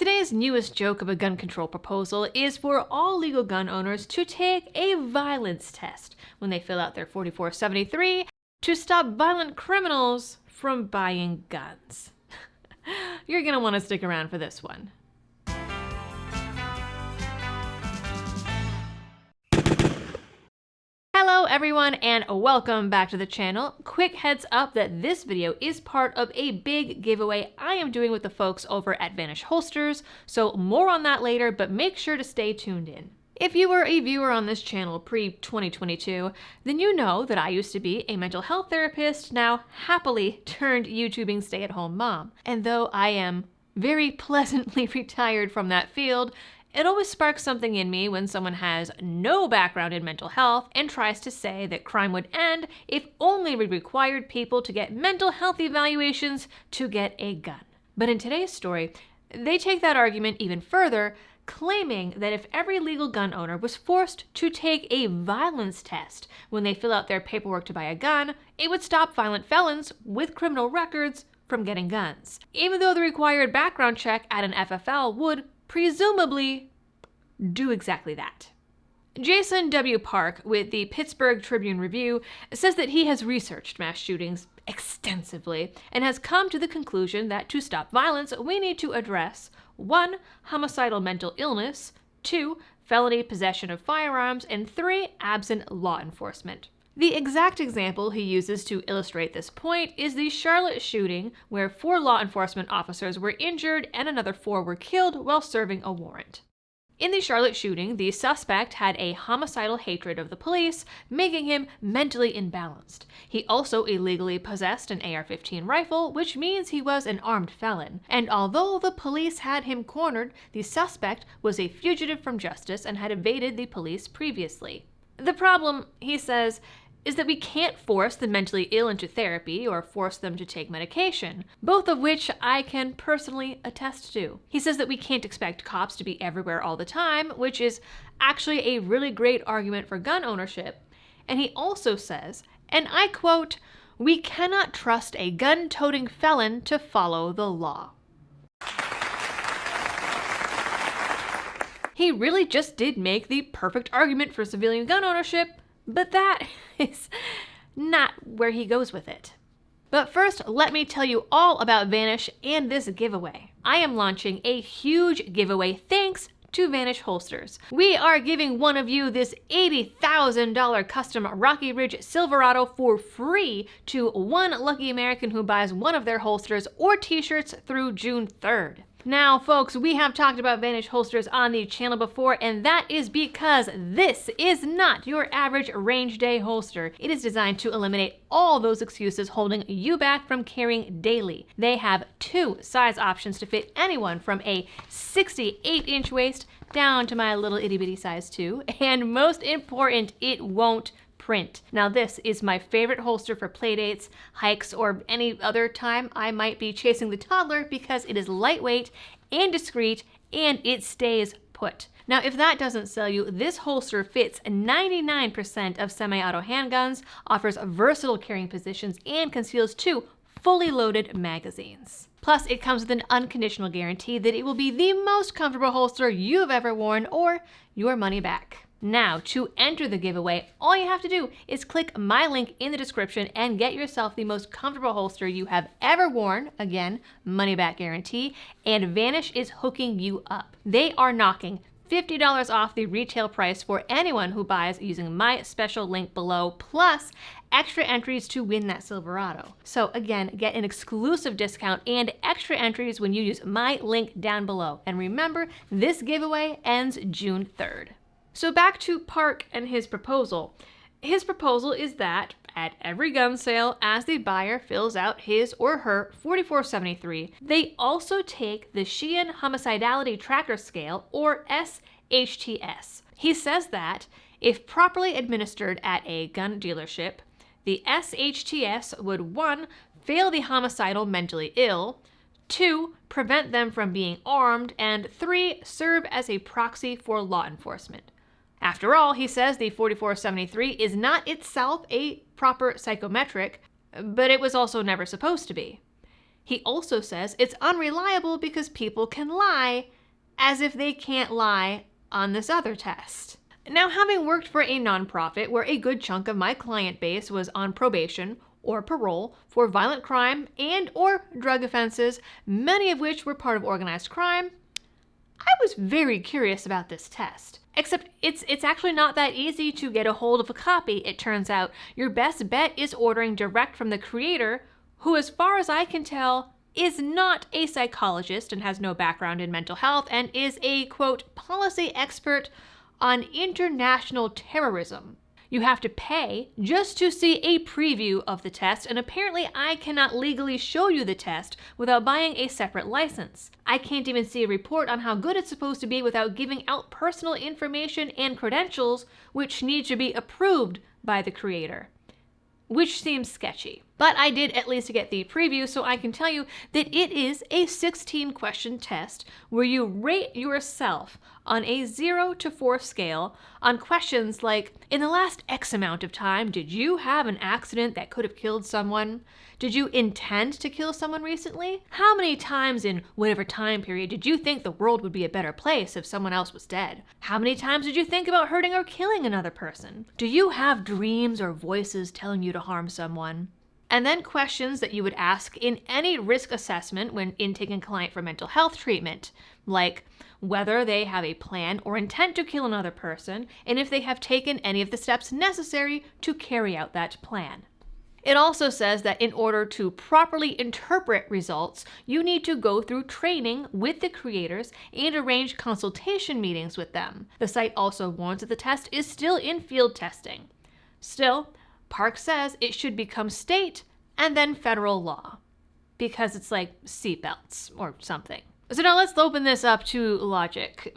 Today's newest joke of a gun control proposal is for all legal gun owners to take a violence test when they fill out their 4473 to stop violent criminals from buying guns. You're gonna want to stick around for this one. Hello everyone and welcome back to the channel. Quick heads up that this video is part of a big giveaway I am doing with the folks over at Vanish Holsters, so more on that later, but make sure to stay tuned in. If you were a viewer on this channel pre-2022, then you know that I used to be a mental health therapist, now happily turned YouTubing stay-at-home mom. And though I am very pleasantly retired from that field, it always sparks something in me when someone has no background in mental health and tries to say that crime would end if only we required people to get mental health evaluations to get a gun. But in today's story, they take that argument even further, claiming that if every legal gun owner was forced to take a violence test when they fill out their paperwork to buy a gun, it would stop violent felons with criminal records from getting guns, even though the required background check at an FFL would presumably do exactly that. Jason W. Park with the Pittsburgh Tribune-Review says that he has researched mass shootings extensively and has come to the conclusion that to stop violence, we need to address 1. Homicidal mental illness, 2. Felony possession of firearms, and 3. Absent law enforcement. The exact example he uses to illustrate this point is the Charlotte shooting, where 4 law enforcement officers were injured and another 4 were killed while serving a warrant. In the Charlotte shooting, the suspect had a homicidal hatred of the police, making him mentally imbalanced. He also illegally possessed an AR-15 rifle, which means he was an armed felon. And although the police had him cornered, the suspect was a fugitive from justice and had evaded the police previously. The problem, he says, is that we can't force the mentally ill into therapy or force them to take medication, both of which I can personally attest to. He says that we can't expect cops to be everywhere all the time, which is actually a really great argument for gun ownership. And he also says, and I quote, "We cannot trust a gun-toting felon to follow the law." He really just did make the perfect argument for civilian gun ownership, but that is not where he goes with it. But first, let me tell you all about Vanish and this giveaway. I am launching a huge giveaway thanks to Vanish Holsters. We are giving one of you this $80,000 custom Rocky Ridge Silverado for free to one lucky American who buys one of their holsters or t-shirts through June 3rd. Now, folks, we have talked about Vanish Holsters on the channel before, and that is because this is not your average range day holster. It is designed to eliminate all those excuses holding you back from carrying daily. They have 2 size options to fit anyone from a 68-inch waist down to my little itty-bitty size 2, and most important, it won't print. Now this is my favorite holster for playdates, hikes, or any other time I might be chasing the toddler because it is lightweight and discreet and it stays put. Now if that doesn't sell you, this holster fits 99% of semi-auto handguns, offers versatile carrying positions, and conceals 2 fully loaded magazines. Plus, it comes with an unconditional guarantee that it will be the most comfortable holster you've ever worn or your money back. Now, to enter the giveaway, all you have to do is click my link in the description and get yourself the most comfortable holster you have ever worn. Again, money back guarantee, and Vanish is hooking you up. They are knocking $50 off the retail price for anyone who buys using my special link below, plus extra entries to win that Silverado. So again, get an exclusive discount and extra entries when you use my link down below. And remember, this giveaway ends June 3rd. So back to Park and his proposal. His proposal is that at every gun sale, as the buyer fills out his or her 4473, they also take the Sheehan Homicidality Tracker Scale, or SHTS. He says that if properly administered at a gun dealership, the SHTS would 1. Fail the homicidal mentally ill, 2. Prevent them from being armed, and 3. Serve as a proxy for law enforcement. After all, he says the 4473 is not itself a proper psychometric, but it was also never supposed to be. He also says it's unreliable because people can lie, as if they can't lie on this other test. Now, having worked for a nonprofit where a good chunk of my client base was on probation or parole for violent crime and or drug offenses, many of which were part of organized crime, I was very curious about this test. Except it's actually not that easy to get a hold of a copy, it turns out. Your best bet is ordering direct from the creator, who, as far as I can tell, is not a psychologist and has no background in mental health and is a, quote, policy expert on international terrorism. You have to pay just to see a preview of the test, and apparently I cannot legally show you the test without buying a separate license. I can't even see a report on how good it's supposed to be without giving out personal information and credentials, which need to be approved by the creator, which seems sketchy. But I did at least get the preview, so I can tell you that it is a 16-question test where you rate yourself on a 0 to 4 scale on questions like, in the last X amount of time, did you have an accident that could have killed someone? Did you intend to kill someone recently? How many times in whatever time period did you think the world would be a better place if someone else was dead? How many times did you think about hurting or killing another person? Do you have dreams or voices telling you to harm someone? And then questions that you would ask in any risk assessment when intaking a client for mental health treatment, like whether they have a plan or intent to kill another person, and if they have taken any of the steps necessary to carry out that plan. It also says that in order to properly interpret results, you need to go through training with the creators and arrange consultation meetings with them. The site also warns that the test is still in field testing. Still, Park says it should become state and then federal law, because it's like seatbelts or something. So now let's open this up to logic.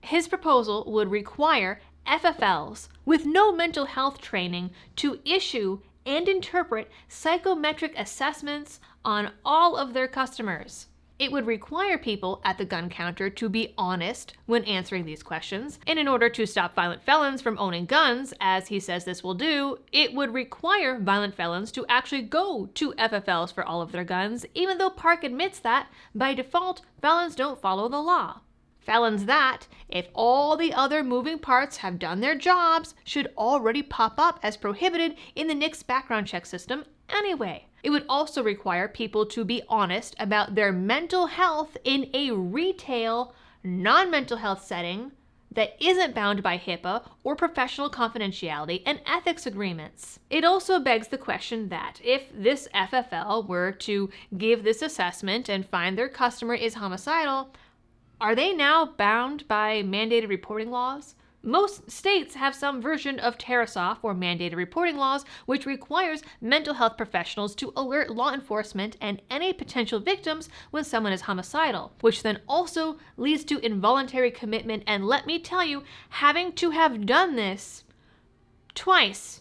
His proposal would require FFLs with no mental health training to issue and interpret psychometric assessments on all of their customers. It would require people at the gun counter to be honest when answering these questions, and in order to stop violent felons from owning guns, as he says this will do, it would require violent felons to actually go to FFLs for all of their guns, even though Park admits that, by default, felons don't follow the law. Felons that, if all the other moving parts have done their jobs, should already pop up as prohibited in the NICS background check system anyway. It would also require people to be honest about their mental health in a retail, non-mental health setting that isn't bound by HIPAA or professional confidentiality and ethics agreements. It also begs the question that if this FFL were to give this assessment and find their customer is homicidal, are they now bound by mandated reporting laws? Most states have some version of TerraSoft or mandated reporting laws, which requires mental health professionals to alert law enforcement and any potential victims when someone is homicidal, which then also leads to involuntary commitment. And let me tell you, having to have done this twice,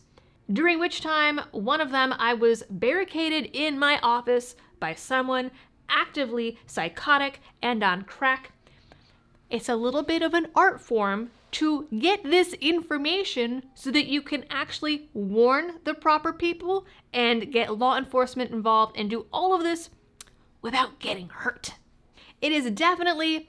during which time one of them I was barricaded in my office by someone actively psychotic and on crack. It's a little bit of an art form to get this information so that you can actually warn the proper people and get law enforcement involved and do all of this without getting hurt. It is definitely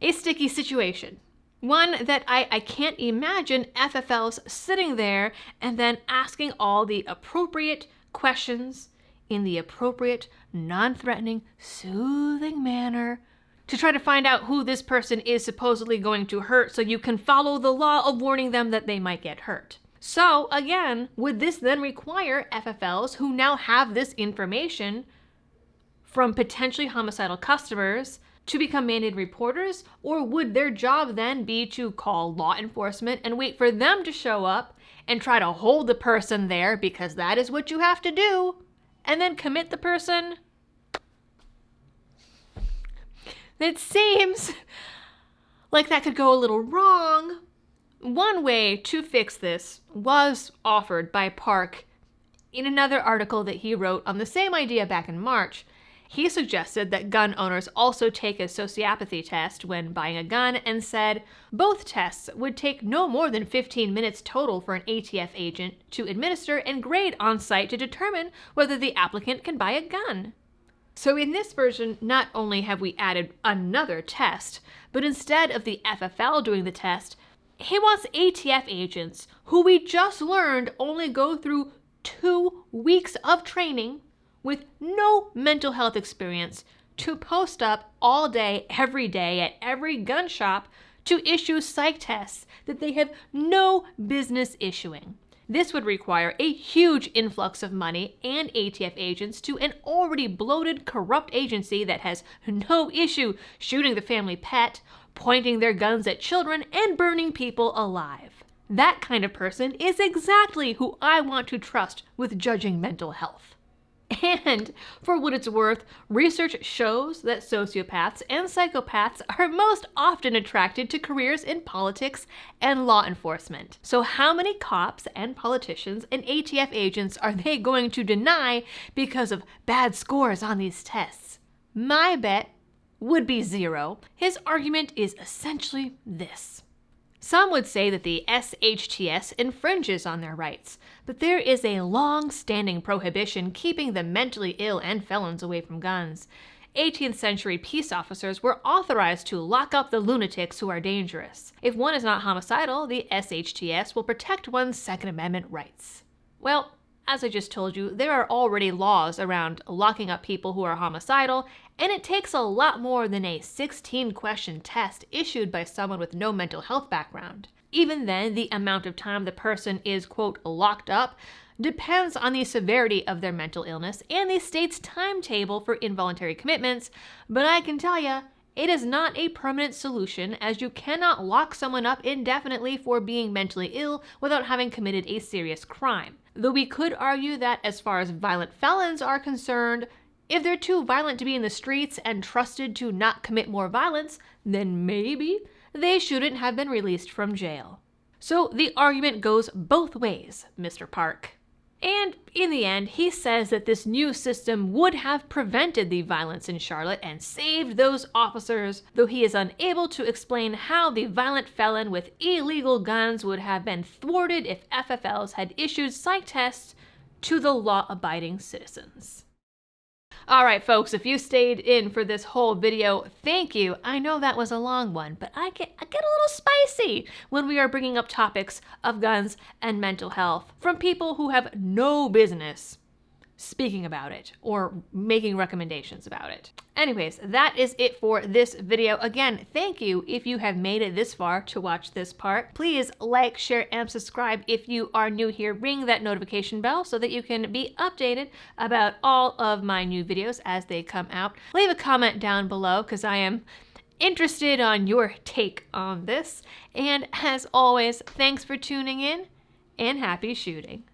a sticky situation. One that I can't imagine FFLs sitting there and then asking all the appropriate questions in the appropriate, non-threatening, soothing manner to try to find out who this person is supposedly going to hurt so you can follow the law of warning them that they might get hurt. So again, would this then require FFLs who now have this information from potentially homicidal customers to become mandated reporters? Or would their job then be to call law enforcement and wait for them to show up and try to hold the person there, because that is what you have to do, and then commit the person? It seems like that could go a little wrong. One way to fix this was offered by Park in another article that he wrote on the same idea back in March. He suggested that gun owners also take a sociopathy test when buying a gun and said both tests would take no more than 15 minutes total for an ATF agent to administer and grade on site to determine whether the applicant can buy a gun. So in this version, not only have we added another test, but instead of the FFL doing the test, he wants ATF agents, who we just learned only go through 2 weeks of training with no mental health experience, to post up all day, every day at every gun shop to issue psych tests that they have no business issuing. This would require a huge influx of money and ATF agents to an already bloated, corrupt agency that has no issue shooting the family pet, pointing their guns at children, and burning people alive. That kind of person is exactly who I want to trust with judging mental health. And for what it's worth, research shows that sociopaths and psychopaths are most often attracted to careers in politics and law enforcement. So how many cops and politicians and ATF agents are they going to deny because of bad scores on these tests? My bet would be 0. His argument is essentially this. Some would say that the SHTS infringes on their rights, but there is a long-standing prohibition keeping the mentally ill and felons away from guns. 18th century peace officers were authorized to lock up the lunatics who are dangerous. If one is not homicidal, the SHTS will protect one's Second Amendment rights. Well, as I just told you, there are already laws around locking up people who are homicidal, and it takes a lot more than a 16-question test issued by someone with no mental health background. Even then, the amount of time the person is, quote, locked up depends on the severity of their mental illness and the state's timetable for involuntary commitments, but I can tell you, it is not a permanent solution, as you cannot lock someone up indefinitely for being mentally ill without having committed a serious crime. Though we could argue that as far as violent felons are concerned, if they're too violent to be in the streets and trusted to not commit more violence, then maybe they shouldn't have been released from jail. So the argument goes both ways, Mr. Park. And in the end, he says that this new system would have prevented the violence in Charlotte and saved those officers, though he is unable to explain how the violent felon with illegal guns would have been thwarted if FFLs had issued psych tests to the law-abiding citizens. Alright folks, if you stayed in for this whole video, thank you. I know that was a long one, but I get a little spicy when we are bringing up topics of guns and mental health from people who have no business speaking about it or making recommendations about it. Anyways, that is it for this video. Again, thank you if you have made it this far to watch this part. Please like, share, and subscribe if you are new here. Ring that notification bell so that you can be updated about all of my new videos as they come out. Leave a comment down below because I am interested on your take on this. And as always, thanks for tuning in and happy shooting.